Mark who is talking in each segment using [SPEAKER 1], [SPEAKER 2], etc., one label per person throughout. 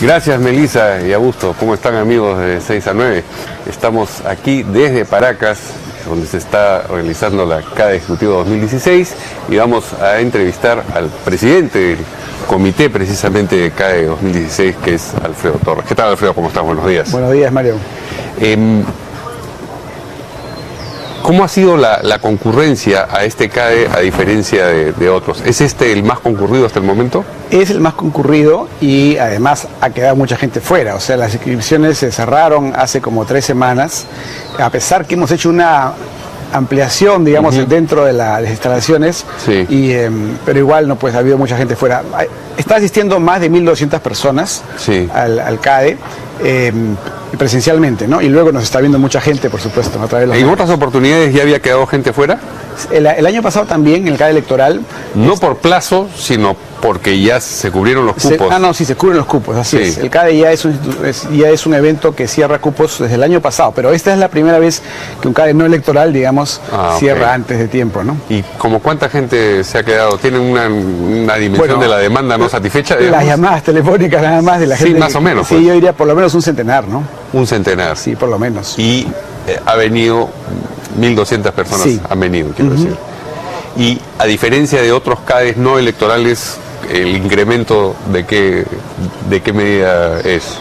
[SPEAKER 1] Gracias, Melissa y Augusto. ¿Cómo están, amigos de 6 a 9? Estamos aquí desde Paracas, donde se está organizando la CADE Ejecutivo 2016, y vamos a entrevistar al presidente del comité precisamente de CADE 2016, que es Alfredo Torres. ¿Qué tal, Alfredo? ¿Cómo estás? Buenos días.
[SPEAKER 2] Buenos días, Mario.
[SPEAKER 1] ¿Cómo ha sido la concurrencia a este CADE a diferencia de otros? ¿Es este el más concurrido hasta el momento?
[SPEAKER 2] Es el más concurrido y además ha quedado mucha gente fuera. O sea, las inscripciones se cerraron hace como 3 semanas, a pesar que hemos hecho una ampliación, digamos, dentro de las instalaciones,
[SPEAKER 1] sí.
[SPEAKER 2] Pero igual no, pues ha habido mucha gente fuera. Está asistiendo más de 1.200 personas, sí, al CADE. Presencialmente, ¿no? Y luego nos está viendo mucha gente, por supuesto, a través de los
[SPEAKER 1] ¿En otras oportunidades ya había quedado gente fuera?
[SPEAKER 2] El año pasado también, en el CADE electoral.
[SPEAKER 1] No por plazo, sino porque ya se cubrieron los cupos.
[SPEAKER 2] Sí, se cubren los cupos, así es. El CADE ya es un evento que cierra cupos desde el año pasado, pero esta es la primera vez que un CADE no electoral, digamos, cierra antes de tiempo, ¿no?
[SPEAKER 1] ¿Y como cuánta gente se ha quedado? ¿Tienen una dimensión de la demanda no satisfecha, digamos?
[SPEAKER 2] Las llamadas telefónicas nada más de la gente.
[SPEAKER 1] Sí, más o menos.
[SPEAKER 2] Sí, yo diría por lo menos un centenar, ¿no?
[SPEAKER 1] Un centenar.
[SPEAKER 2] Sí, por lo menos.
[SPEAKER 1] Y ha venido 1.200 personas, han venido, quiero decir. Y a diferencia de otros CADEs no electorales, ¿el incremento de qué medida es?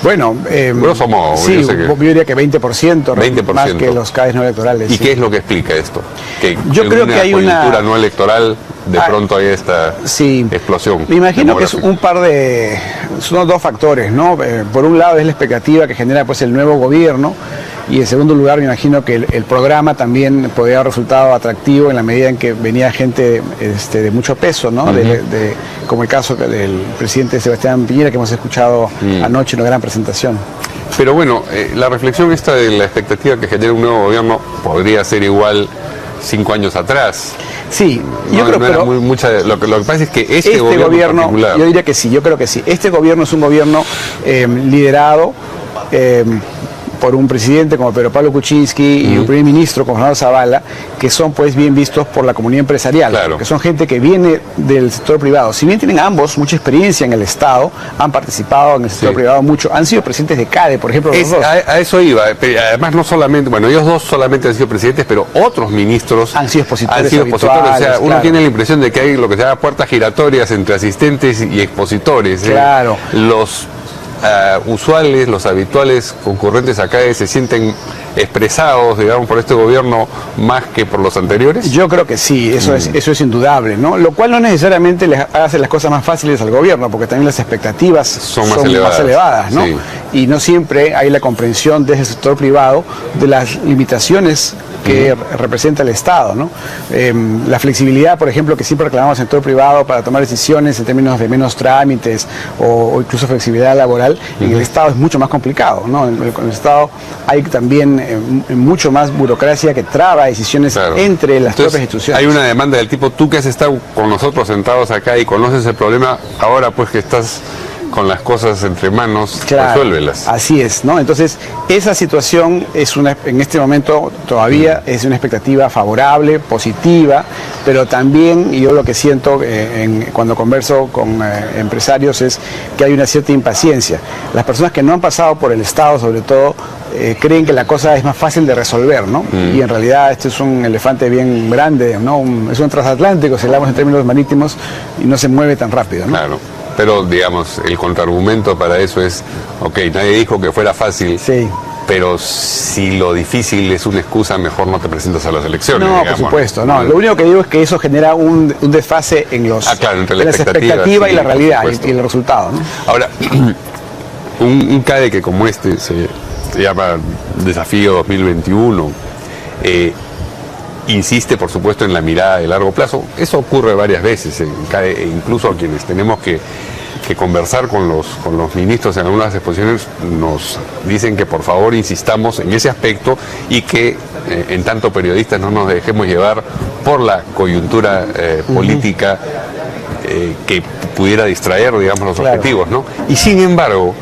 [SPEAKER 2] Bueno,
[SPEAKER 1] grosso modo,
[SPEAKER 2] sí, yo diría que 20%, más que los CADEs no electorales.
[SPEAKER 1] ¿Y qué es lo que explica esto? Que
[SPEAKER 2] yo creo que hay una
[SPEAKER 1] coyuntura no electoral, de pronto hay esta explosión.
[SPEAKER 2] Me imagino que es son 2 factores, ¿no? Por un lado es la expectativa que genera pues el nuevo gobierno, y en segundo lugar me imagino que el programa también podría haber resultado atractivo en la medida en que venía gente de mucho peso, ¿no? Como el caso del presidente Sebastián Piñera, que hemos escuchado anoche en una gran presentación.
[SPEAKER 1] Pero bueno, la reflexión esta de la expectativa que genera un nuevo gobierno podría ser igual 5 años atrás.
[SPEAKER 2] Sí, yo creo que
[SPEAKER 1] lo que pasa es que este gobierno
[SPEAKER 2] yo diría que sí, yo creo que sí. Este gobierno es un gobierno liderado por un presidente como Pedro Pablo Kuczynski y un primer ministro como Fernando Zavala, que son pues bien vistos por la comunidad empresarial, que son gente que viene del sector privado. Si bien tienen ambos mucha experiencia en el Estado, han participado en el sector privado mucho, han sido presidentes de CADE, por ejemplo.
[SPEAKER 1] A eso iba. Además, no solamente, bueno, ellos dos solamente han sido presidentes, pero otros ministros
[SPEAKER 2] han sido expositores.
[SPEAKER 1] O sea, uno tiene la impresión de que hay lo que se llama puertas giratorias entre asistentes y expositores.
[SPEAKER 2] Claro.
[SPEAKER 1] Los usuales, los habituales concurrentes acá se sienten expresados, digamos, por este gobierno más que por los anteriores.
[SPEAKER 2] Yo creo que sí, eso es indudable, ¿no? Lo cual no necesariamente les hace las cosas más fáciles al gobierno, porque también las expectativas son más elevadas, ¿no? Sí. Y no siempre hay la comprensión desde el sector privado de las limitaciones que representa el Estado, ¿no? La flexibilidad, por ejemplo, que siempre reclamamos en el sector privado para tomar decisiones en términos de menos trámites o incluso flexibilidad laboral, en el Estado es mucho más complicado, ¿no? En el Estado hay también mucho más burocracia que traba decisiones entre las propias instituciones.
[SPEAKER 1] Hay una demanda del tipo, tú que has estado con nosotros sentados acá y conoces el problema, ahora pues que estás con las cosas entre manos, resuélvelas.
[SPEAKER 2] Así es, ¿no? Entonces, esa situación en este momento todavía es una expectativa favorable, positiva, pero también, y yo lo que siento cuando converso con empresarios es que hay una cierta impaciencia. Las personas que no han pasado por el Estado, sobre todo, creen que la cosa es más fácil de resolver, ¿no? Y en realidad este es un elefante bien grande, ¿no? Es un transatlántico, si hablamos en términos marítimos, y no se mueve tan rápido, ¿no?
[SPEAKER 1] Claro. Pero, digamos, el contraargumento para eso es, nadie dijo que fuera fácil, pero si lo difícil es una excusa, mejor no te presentas a las elecciones.
[SPEAKER 2] No, digamos, por supuesto, no. Lo único que digo es que eso genera un desfase en
[SPEAKER 1] entre la
[SPEAKER 2] expectativa y la realidad y el resultado, ¿no?
[SPEAKER 1] Ahora, un CADE que como este se llama Desafío 2021, insiste, por supuesto, en la mirada de largo plazo. Eso ocurre varias veces, incluso a quienes tenemos que conversar con los ministros en algunas exposiciones nos dicen que por favor insistamos en ese aspecto y que en tanto periodistas no nos dejemos llevar por la coyuntura política que pudiera distraer, digamos, los objetivos, ¿no? Y sin embargo,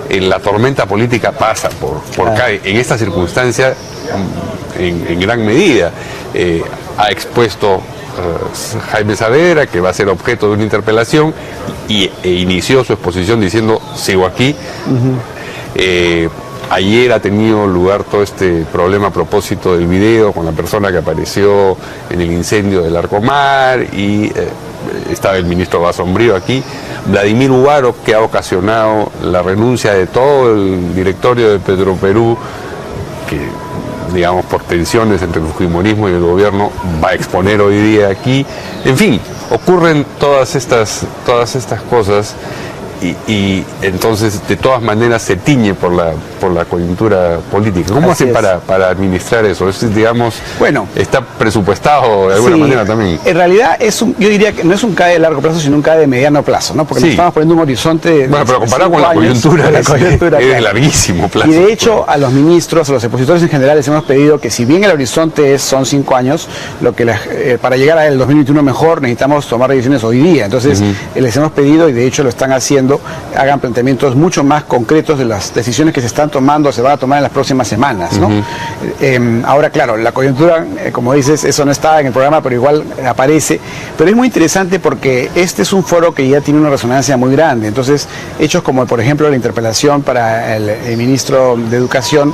[SPEAKER 1] la tormenta política pasa por CADE. En esta circunstancia, en gran medida, ha expuesto Jaime Saavedra, que va a ser objeto de una interpelación, e inició su exposición diciendo, sigo aquí. Ayer ha tenido lugar todo este problema a propósito del video con la persona que apareció en el incendio del Larcomar, y estaba el ministro Basombrío aquí. Vladimir Uvaro, que ha ocasionado la renuncia de todo el directorio de Petroperú, que, digamos, por tensiones entre el fujimorismo y el gobierno, va a exponer hoy día aquí. En fin, ocurren todas estas cosas. Y entonces de todas maneras se tiñe por la coyuntura política. ¿Cómo hacen para administrar eso? Digamos, bueno, está presupuestado de alguna manera también.
[SPEAKER 2] En realidad yo diría que no es un CAE de largo plazo, sino un CAE de mediano plazo, ¿no? Porque nos estamos poniendo un horizonte
[SPEAKER 1] bueno, pero comparado con la coyuntura es de larguísimo plazo.
[SPEAKER 2] Y de hecho a los ministros, a los expositores en general les hemos pedido que, si bien el horizonte son 5 años, lo que para llegar al 2021 mejor necesitamos tomar decisiones hoy día. Entonces les hemos pedido, y de hecho lo están haciendo, hagan planteamientos mucho más concretos de las decisiones que se están tomando o se van a tomar en las próximas semanas, ¿no? Ahora, claro, la coyuntura, como dices, eso no está en el programa, pero igual aparece. Pero es muy interesante porque este es un foro que ya tiene una resonancia muy grande. Entonces, hechos como, por ejemplo, la interpelación para el ministro de Educación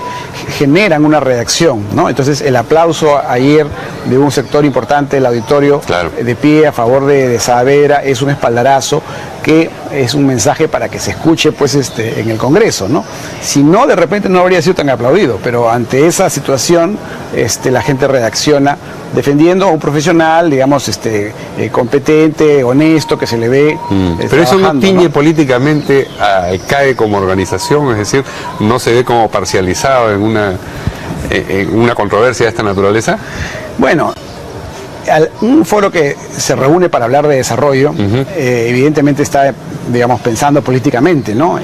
[SPEAKER 2] generan una reacción, ¿no? Entonces, el aplauso ayer de un sector importante del auditorio de pie a favor de Saavedra es un espaldarazo, que es un mensaje para que se escuche, pues, en el Congreso, ¿no? Si no, de repente no habría sido tan aplaudido, pero ante esa situación la gente reacciona defendiendo a un profesional, digamos, competente, honesto, que se le ve.
[SPEAKER 1] Pero eso no tiñe políticamente al CAE como organización, es decir, no se ve como parcializado en una controversia de esta naturaleza.
[SPEAKER 2] Bueno, un foro que se reúne para hablar de desarrollo, evidentemente está, digamos, pensando políticamente, ¿no?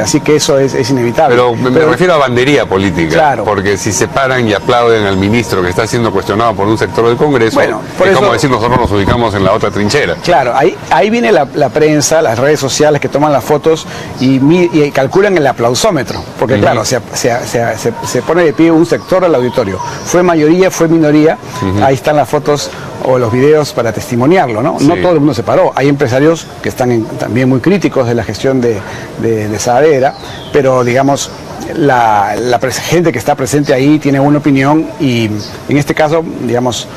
[SPEAKER 2] Así que eso es inevitable.
[SPEAKER 1] Pero me refiero a bandería política, porque si se paran y aplauden al ministro que está siendo cuestionado por un sector del Congreso, es como decir, nosotros nos ubicamos en la otra trinchera.
[SPEAKER 2] Claro, ahí viene la prensa, las redes sociales que toman las fotos y calculan el aplausómetro, porque claro, se pone de pie un sector del auditorio. Fue mayoría, fue minoría, ahí están las fotos o los videos para testimoniarlo, ¿no? No todo el mundo se paró. Hay empresarios que están también muy críticos de la gestión de Saavedra, pero, digamos, la gente que está presente ahí tiene una opinión, y en este caso, digamos,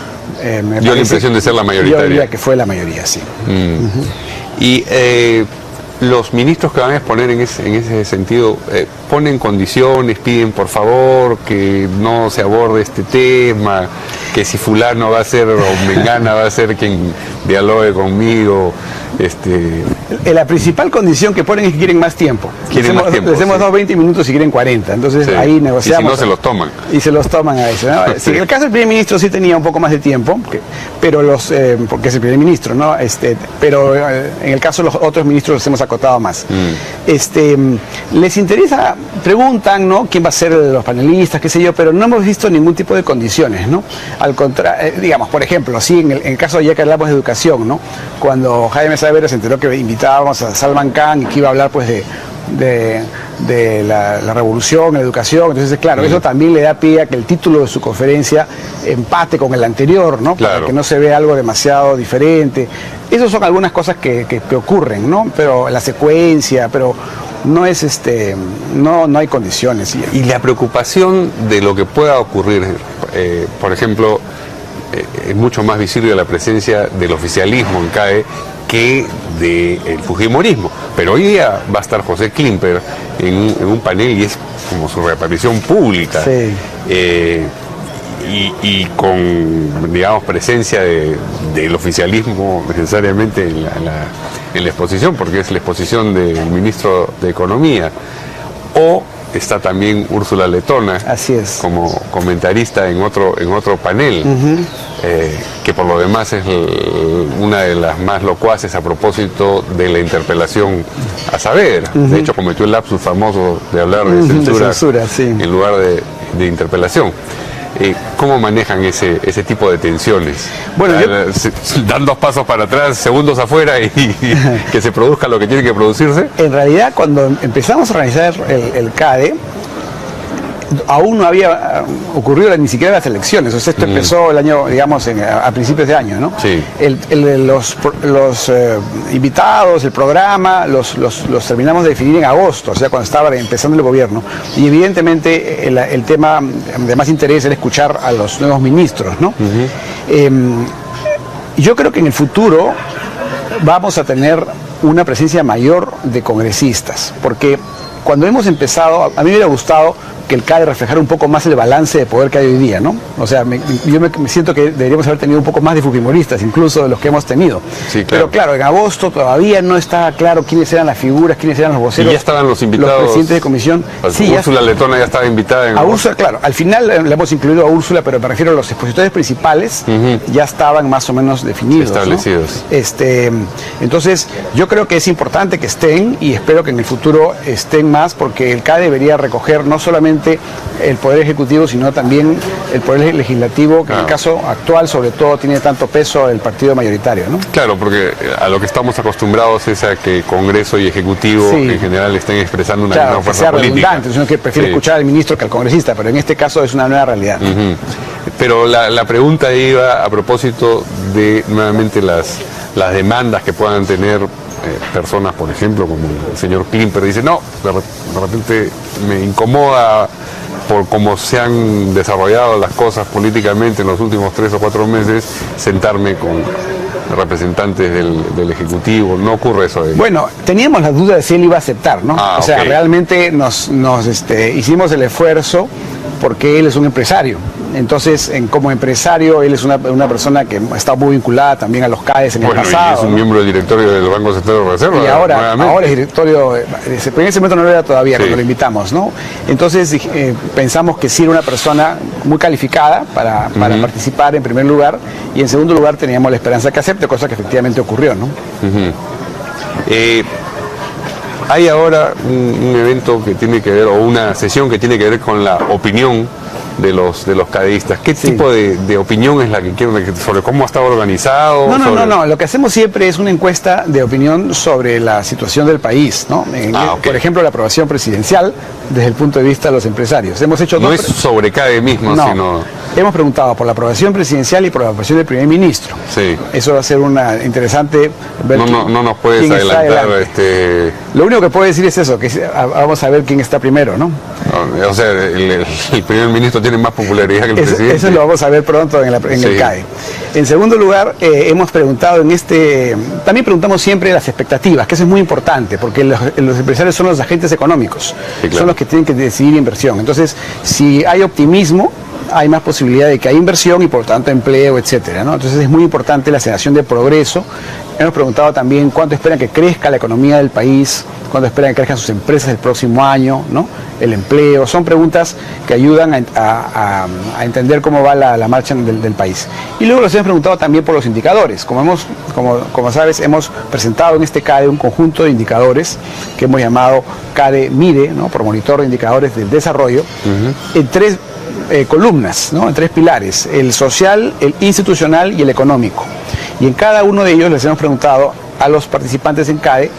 [SPEAKER 1] dio la impresión de ser la mayoritaria.
[SPEAKER 2] Yo diría que fue la mayoría, sí.
[SPEAKER 1] Y los ministros que van a exponer en ese sentido ponen condiciones, piden por favor que no se aborde este tema, que si fulano va a ser o mengana va a ser quien dialogue conmigo.
[SPEAKER 2] La principal condición que ponen es que quieren más tiempo. Les hemos dado 20 minutos y quieren 40, entonces ahí negociamos.
[SPEAKER 1] Y si no, se los toman.
[SPEAKER 2] Y se los toman a eso, ¿no? Sí, en el caso del primer ministro sí tenía un poco más de tiempo, pero porque es el primer ministro, ¿no? Pero en el caso de los otros ministros los hemos acotado más. Les interesa, preguntan, ¿no? ¿Quién va a ser los panelistas, qué sé yo? Pero no hemos visto ningún tipo de condiciones, ¿no? Al contrario, digamos, por ejemplo, sí, en el caso, ya que hablamos de educación, ¿no? Cuando Jaime Saavedra se enteró que invitábamos a Salman Khan y que iba a hablar, pues, de la revolución, la educación, entonces, claro, eso también le da pie a que el título de su conferencia empate con el anterior, ¿no? Para que no se vea algo demasiado diferente. Esas son algunas cosas que ocurren, ¿no? Pero la secuencia, pero no es no hay condiciones.
[SPEAKER 1] Y la preocupación de lo que pueda ocurrir, por ejemplo, es mucho más visible la presencia del oficialismo en CAE que del fujimorismo. Pero hoy día va a estar José Klimper en un panel y es como su reaparición pública. Y con, digamos, presencia del oficialismo necesariamente en la exposición, porque es la exposición del ministro de Economía. O está también Úrsula Letona,
[SPEAKER 2] así es,
[SPEAKER 1] como comentarista en otro panel, que por lo demás es una de las más locuaces a propósito de la interpelación a Saavedra. De hecho, cometió el lapsus famoso de hablar de censura, en lugar de interpelación. ¿Cómo manejan ese tipo de tensiones? Bueno, dan 2 pasos para atrás, segundos afuera y que se produzca lo que tiene que producirse.
[SPEAKER 2] En realidad, cuando empezamos a organizar el CADE, aún no había ocurrido ni siquiera las elecciones. O sea, esto empezó el año, digamos, a principios de año, ¿no?
[SPEAKER 1] Sí.
[SPEAKER 2] Los invitados, el programa, los terminamos de definir en agosto, o sea, cuando estaba empezando el gobierno. Y evidentemente el tema de más interés era escuchar a los nuevos ministros, ¿no? Yo creo que en el futuro vamos a tener una presencia mayor de congresistas, porque cuando hemos empezado, a mí me hubiera gustado que el CADE reflejara un poco más el balance de poder que hay hoy día, ¿no? O sea, yo me siento que deberíamos haber tenido un poco más de fujimoristas, incluso de los que hemos tenido.
[SPEAKER 1] Sí, claro.
[SPEAKER 2] Pero claro, en agosto todavía no estaba claro quiénes eran las figuras, quiénes eran los voceros.
[SPEAKER 1] Y ya estaban los invitados.
[SPEAKER 2] Los presidentes de comisión.
[SPEAKER 1] Sí, Úrsula Letona ya estaba invitada.
[SPEAKER 2] A Úrsula, claro. Al final le hemos incluido a Úrsula, pero me refiero a los expositores principales, ya estaban más o menos definidos,
[SPEAKER 1] establecidos,
[SPEAKER 2] ¿no? Entonces, yo creo que es importante que estén y espero que en el futuro estén más, porque el CADE debería recoger no solamente el Poder Ejecutivo, sino también el Poder Legislativo, que en el caso actual, sobre todo, tiene tanto peso el partido mayoritario, ¿no?
[SPEAKER 1] Claro, porque a lo que estamos acostumbrados es a que Congreso y Ejecutivo en general estén expresando una misma fuerza política.
[SPEAKER 2] Redundante, sino que prefiere escuchar al ministro que al congresista, pero en este caso es una nueva realidad.
[SPEAKER 1] Pero la pregunta iba a propósito de, nuevamente, las demandas que puedan tener personas, por ejemplo, como el señor Klimper, dice, no, de repente me incomoda por cómo se han desarrollado las cosas políticamente en los últimos 3 o 4 meses, sentarme con representantes del Ejecutivo. No ocurre eso.
[SPEAKER 2] Bueno, teníamos la duda de si él iba a aceptar, ¿no? O sea, realmente nos hicimos el esfuerzo porque él es un empresario. Entonces, como empresario, él es una persona que está muy vinculada también a los CADES en el pasado.
[SPEAKER 1] Y es un miembro del directorio del Banco Central de Reserva.
[SPEAKER 2] Y ahora es directorio, en ese momento no lo era todavía cuando lo invitamos, ¿no? Entonces pensamos que sí era una persona muy calificada para participar en primer lugar, y en segundo lugar teníamos la esperanza que acepte, cosa que efectivamente ocurrió, ¿no?
[SPEAKER 1] Hay ahora un evento que tiene que ver, o una sesión que tiene que ver con la opinión de los cadeístas. ¿Qué tipo de opinión es la que quieren sobre cómo está organizado?
[SPEAKER 2] No. Lo que hacemos siempre es una encuesta de opinión sobre la situación del país, ¿no? Por ejemplo, la aprobación presidencial desde el punto de vista de los empresarios. Hemos hecho
[SPEAKER 1] no es sobre CADE mismo, sino...
[SPEAKER 2] Hemos preguntado por la aprobación presidencial y por la aprobación del primer ministro.
[SPEAKER 1] Sí.
[SPEAKER 2] Eso va a ser una interesante...
[SPEAKER 1] Ver no nos puedes adelantar.
[SPEAKER 2] Lo único que puedo decir es eso, que vamos a ver quién está primero, ¿no?
[SPEAKER 1] O sea, el primer ministro tiene más popularidad que el presidente. Eso
[SPEAKER 2] lo vamos a ver pronto en el CADE. En segundo lugar, hemos preguntado también preguntamos siempre las expectativas, que eso es muy importante, porque los empresarios son los agentes económicos, son los que tienen que decidir inversión. Entonces, si hay optimismo, hay más posibilidad de que haya inversión y por tanto empleo, etcétera, ¿no? Entonces es muy importante la sensación de progreso. Hemos preguntado también cuánto esperan que crezca la economía del país, cuánto esperan que crezcan sus empresas el próximo año, ¿no? El empleo. Son preguntas que ayudan a entender cómo va la marcha del país. Y luego les hemos preguntado también por los indicadores. Como sabes, hemos presentado en este CADE un conjunto de indicadores que hemos llamado CADE MIDE, ¿no? Por Monitor de Indicadores del Desarrollo, en 3 columnas, ¿no? En 3 pilares: el social, el institucional y el económico. Y en cada uno de ellos les hemos preguntado a los participantes en CADE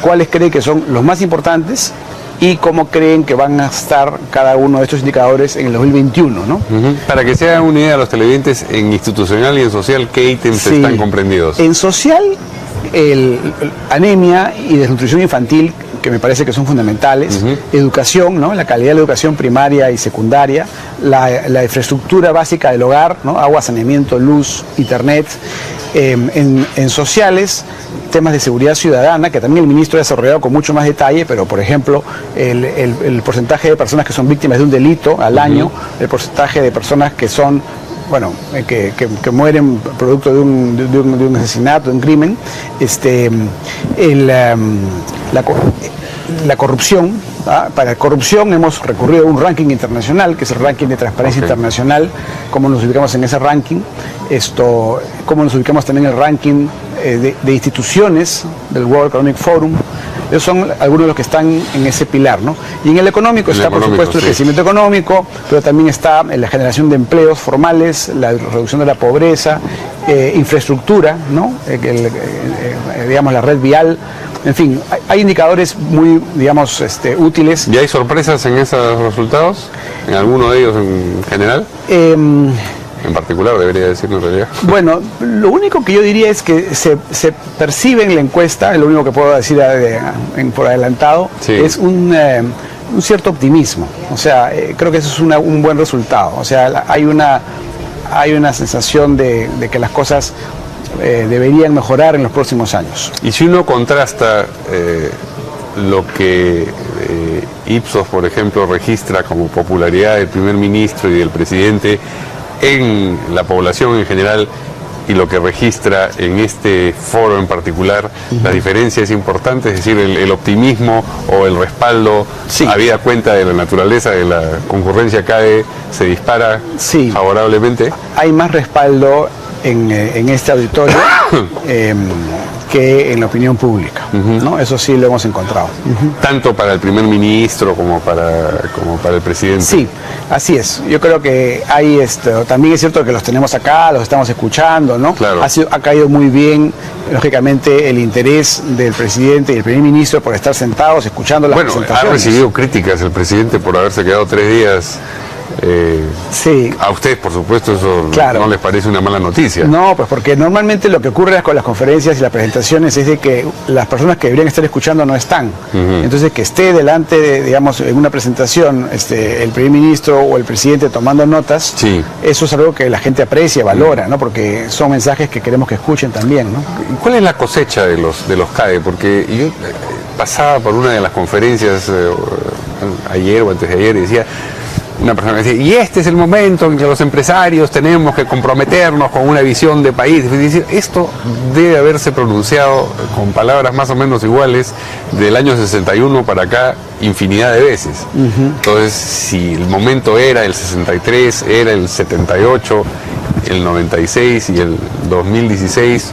[SPEAKER 2] cuáles creen que son los más importantes y cómo creen que van a estar cada uno de estos indicadores en el 2021, ¿no?
[SPEAKER 1] Para que se hagan una idea a los televidentes, en institucional y en social, ¿qué ítems están comprendidos?
[SPEAKER 2] En social, anemia y desnutrición infantil, que me parece que son fundamentales, educación, ¿no? La calidad de la educación primaria y secundaria, la infraestructura básica del hogar, ¿no? Agua, saneamiento, luz, internet. En sociales, temas de seguridad ciudadana, que también el ministro ha desarrollado con mucho más detalle, pero por ejemplo, el porcentaje de personas que son víctimas de un delito al año, el porcentaje de personas que son que mueren producto de un asesinato, de un crimen, la corrupción. Para corrupción hemos recurrido a un ranking internacional, que es el ranking de Transparencia Internacional, cómo nos ubicamos en ese ranking, cómo nos ubicamos también en el ranking de instituciones del World Economic Forum. Esos son algunos de los que están en ese pilar, ¿no? Y en el económico está, por supuesto, el crecimiento económico, pero también está la generación de empleos formales, la reducción de la pobreza, infraestructura, ¿no? Digamos, la red vial, En fin, hay indicadores muy, digamos, útiles.
[SPEAKER 1] ¿Y hay sorpresas en esos resultados? ¿En alguno de ellos en general? En particular, debería decir en realidad.
[SPEAKER 2] Bueno, lo único que yo diría es que se percibe en la encuesta, lo único que puedo decir por adelantado, sí, es un cierto optimismo. O sea, creo que eso es un buen resultado. O sea, hay una sensación de que las cosas deberían mejorar en los próximos años.
[SPEAKER 1] Y si uno contrasta lo que Ipsos, por ejemplo, registra como popularidad del primer ministro y del presidente en la población en general y lo que registra en este foro en particular, la diferencia es importante, es decir, el optimismo o el respaldo, sí, habida cuenta de la naturaleza de la concurrencia CADE, se dispara, sí, favorablemente.
[SPEAKER 2] Hay más respaldo en este auditorio que en la opinión pública, ¿no? Eso sí lo hemos encontrado.
[SPEAKER 1] Tanto para el primer ministro como para el presidente.
[SPEAKER 2] Sí, así es. Yo creo que hay también es cierto que los tenemos acá, los estamos escuchando, ¿no?
[SPEAKER 1] Claro.
[SPEAKER 2] Ha caído muy bien, lógicamente, el interés del presidente y el primer ministro por estar sentados escuchando las presentaciones.
[SPEAKER 1] Ha recibido críticas el presidente por haberse quedado 3 días.
[SPEAKER 2] Sí.
[SPEAKER 1] A ustedes, por supuesto, eso, claro, no les parece una mala noticia.
[SPEAKER 2] No, pues porque normalmente lo que ocurre con las conferencias y las presentaciones es de que las personas que deberían estar escuchando no están. Entonces, que esté delante, digamos, en una presentación el primer ministro o el presidente tomando notas, sí, eso es algo que la gente aprecia, valora, ¿no? Porque son mensajes que queremos que escuchen también, ¿no?
[SPEAKER 1] ¿Cuál es la cosecha de los CADE? Porque yo pasaba por una de las conferencias ayer o antes de ayer y decía, una persona decía, y este es el momento en que los empresarios tenemos que comprometernos con una visión de país. Es decir, esto debe haberse pronunciado con palabras más o menos iguales del año 61 para acá infinidad de veces. Entonces, si el momento era el 63, era el 78, el 96 y el 2016,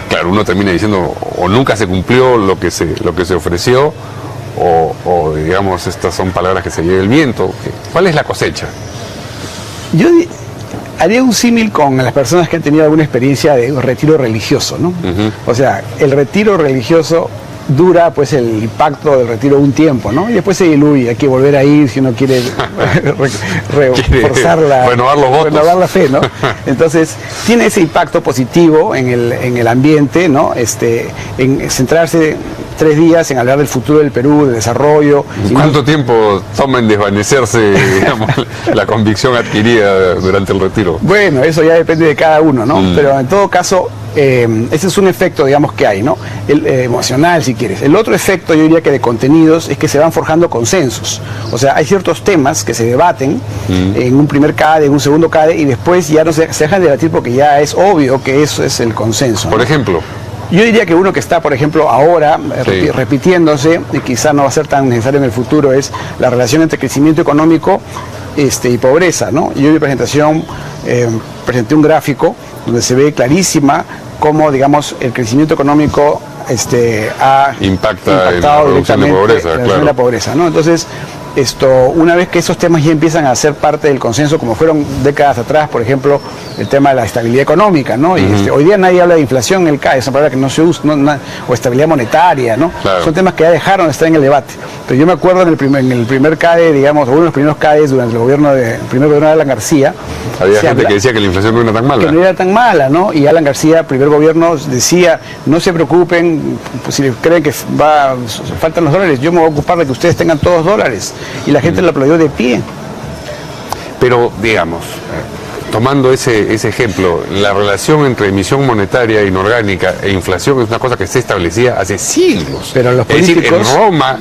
[SPEAKER 1] claro, uno termina diciendo, o nunca se cumplió lo que se ofreció, o digamos, estas son palabras que se lleva el viento. ¿Cuál es la cosecha?
[SPEAKER 2] Yo haría un símil con las personas que han tenido alguna experiencia de retiro religioso, ¿no? O sea, el retiro religioso dura, pues, el impacto del retiro un tiempo, ¿no? Y después se diluye, hay que volver a ir si uno quiere reforzar renovar la fe, ¿no? Entonces, tiene ese impacto positivo en el ambiente, ¿no? En centrarse 3 días en hablar del futuro del Perú, del desarrollo.
[SPEAKER 1] ¿Cuánto tiempo toma en desvanecerse, digamos, la convicción adquirida durante el retiro?
[SPEAKER 2] Bueno, eso ya depende de cada uno, ¿no? Pero en todo caso, ese es un efecto, digamos, que hay, ¿no? Emocional, si quieres. El otro efecto, yo diría que de contenidos, es que se van forjando consensos. O sea, hay ciertos temas que se debaten en un primer CADE, en un segundo CADE, y después ya no se dejan de debatir porque ya es obvio que eso es el consenso, ¿no?
[SPEAKER 1] Por ejemplo.
[SPEAKER 2] Yo diría que uno que está, por ejemplo, ahora repitiéndose, y quizá no va a ser tan necesario en el futuro, es la relación entre crecimiento económico y pobreza, ¿no? Yo en mi presentación presenté un gráfico donde se ve clarísima cómo, digamos, el crecimiento económico ha
[SPEAKER 1] impactado en la reducción de pobreza,
[SPEAKER 2] claro, la pobreza, ¿no? Entonces, una vez que esos temas ya empiezan a ser parte del consenso, como fueron décadas atrás, por ejemplo, el tema de la estabilidad económica, ¿no? Y hoy día nadie habla de inflación en el CAE, es una palabra que no se usa, o estabilidad monetaria, ¿no? Claro. Son temas que ya dejaron de estar en el debate. Pero yo me acuerdo en el primer CAE, digamos, o uno de los primeros CAEs durante el primer gobierno de Alan García.
[SPEAKER 1] Había gente que decía que la inflación no era tan mala.
[SPEAKER 2] Que no era tan mala, ¿no? Y Alan García, primer gobierno, decía, no se preocupen, pues, si creen que faltan los dólares, yo me voy a ocupar de que ustedes tengan todos dólares. Y la gente lo aplaudió de pie.
[SPEAKER 1] Pero, digamos, tomando ese ejemplo, la relación entre emisión monetaria inorgánica e inflación es una cosa que se establecía hace siglos.
[SPEAKER 2] Pero los políticos,
[SPEAKER 1] es decir, en Roma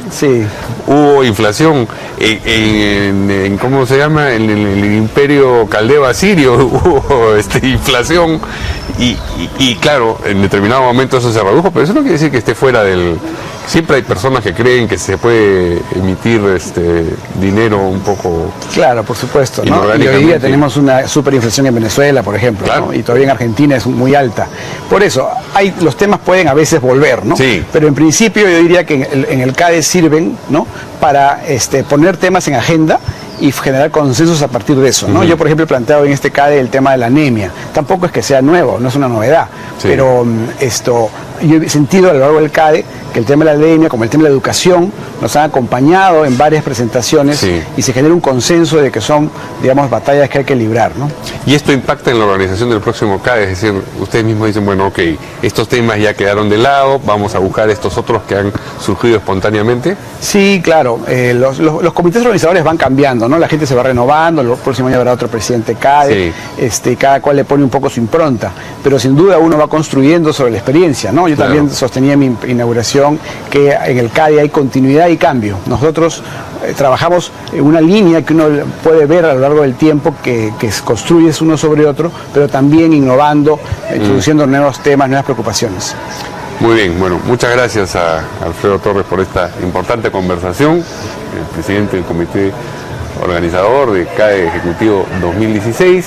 [SPEAKER 1] hubo inflación, en ¿cómo se llama? En el imperio caldeo asirio hubo inflación y claro, en determinado momento eso se redujo, pero eso no quiere decir que esté fuera del... Siempre hay personas que creen que se puede emitir dinero un poco...
[SPEAKER 2] Claro, por supuesto, ¿no? Y hoy día tenemos una superinflación en Venezuela, por ejemplo, claro, ¿no? Y todavía en Argentina es muy alta. Por eso, los temas pueden a veces volver, ¿no?
[SPEAKER 1] Sí.
[SPEAKER 2] Pero en principio yo diría que en el CADE sirven, ¿no? Para poner temas en agenda y generar consensos a partir de eso, ¿no? Yo, por ejemplo, he planteado en este CADE el tema de la anemia. Tampoco es que sea nuevo, no es una novedad, pero yo he sentido a lo largo del CADE que el tema de la anemia, como el tema de la educación, nos han acompañado en varias presentaciones y se genera un consenso de que son, digamos, batallas que hay que librar, ¿no?
[SPEAKER 1] ¿Y esto impacta en la organización del próximo CADE? Es decir, ustedes mismos dicen, bueno, ok, estos temas ya quedaron de lado, vamos a buscar estos otros que han surgido espontáneamente.
[SPEAKER 2] Sí, claro, los comités organizadores van cambiando, ¿no? La gente se va renovando, el próximo año habrá otro presidente CADE, cada cual le pone un poco su impronta, pero sin duda uno va construyendo sobre la experiencia, ¿no? Yo también sostenía en mi inauguración que en el CADE hay continuidad y cambio. Nosotros trabajamos en una línea que uno puede ver a lo largo del tiempo que construyes uno sobre otro, pero también innovando, introduciendo nuevos temas, nuevas preocupaciones.
[SPEAKER 1] Muy bien, bueno, muchas gracias a Alfredo Torres por esta importante conversación, el presidente del comité organizador de CADE Ejecutivo 2016.